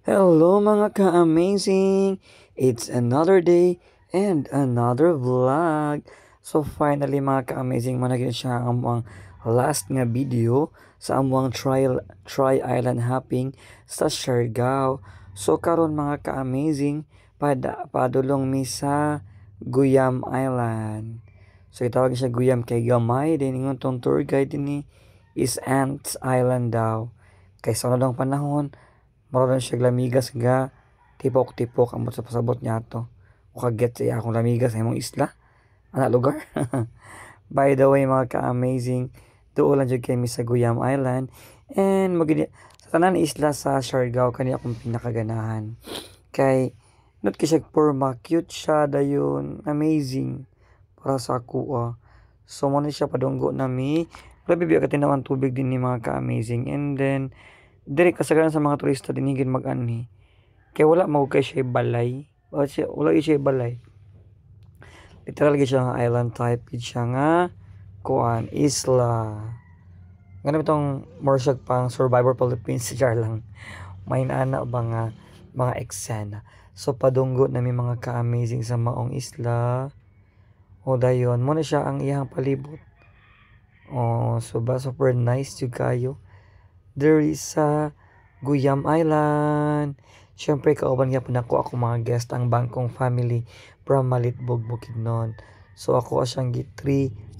Hello mga ka-amazing! It's another day and another vlog. So finally mga ka-amazing, managin siya ang among last nga video sa among try island hopping sa Siargao. So karon mga ka-amazing, padulong mi sa Guyam Island. So itawag siya Guyam kay gamay din ingon tong tour guide ni is Ants Island daw. Kay sa unang panahon mura siya lamigas nga tipok-tipok ang sa pasabot niya to. O kaget siya akong lamigas sa imong isla. Ana lugar. By the way mga ka-amazing, doon lang jud kay mi sa Guyam Island and sa tanan isla sa Siargao kani akong pinakaganahan. Kay not kay siya porma, cute siya dayon, amazing para sa ako. So mo ni siya padunggo nami. Grabe biya katinawan tubig din ni mga ka-amazing, and then diri kasagaran sa mga turista dinigin mag-ani kay wala mo kay siya balay, wala siya balay, literal gyud siya nga island type gid siya nga kuan isla ngano bitong more siya pang Survivor Philippines jar lang may naana ba nga mga eksena. So padunggo nami mga ka-amazing sa maong isla, o dayon mo na siya ang iyang palibot. So ba super nice jud kayo there is sa Guyam Island. Siyempre, kauban nga po nako ako mga guest ang Bangkong family from Malitbog, Bukidnon. So, ako siyang 360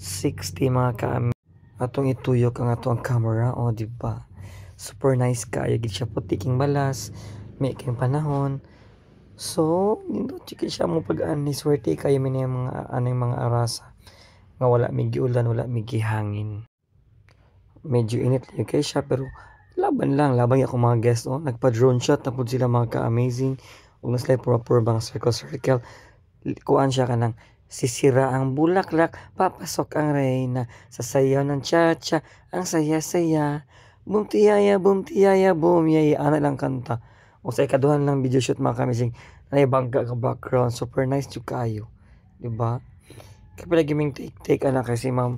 mga kaami. Atong ituyok ang atong camera, o di ba? Super nice kaya gid siya putiking balas, may king panahon. So, nindot chiki siya mo pag-ani swerte kayo mi mga aning mga arasa nga wala migi ulan, wala migi hangin. Medyo init lang kay siya pero laban ako mga guest nagpa-drone shot na pud sila mga ka-amazing ug na sila proper bang circle kuan siya kanang sisira ang bulaklak papasok ang reyna sa sayaw ng cha-cha ang saya-saya boom tiyaya boom yaya ana lang kanta o sa ikaduhan lang video shoot mga ka-amazing na bangga ka background super nice jud kayo, di ba? Kaya pala giming take ana kasi ma'am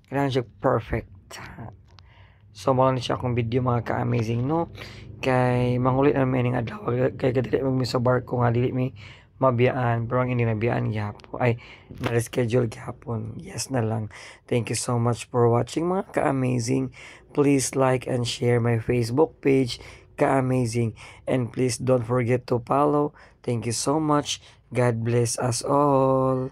kailangan siya perfect. So mo lang siya akong video mga ka-amazing no. Kay mangulit na may adlaw kay kadili mag sa barko nga dili mi mabiyaan pero ang hindi nabiyaan gyapon ay na-reschedule gyapon. Yes na lang. Thank you so much for watching mga ka-amazing. Please like and share my Facebook page ka-amazing, and please don't forget to follow. Thank you so much. God bless us all.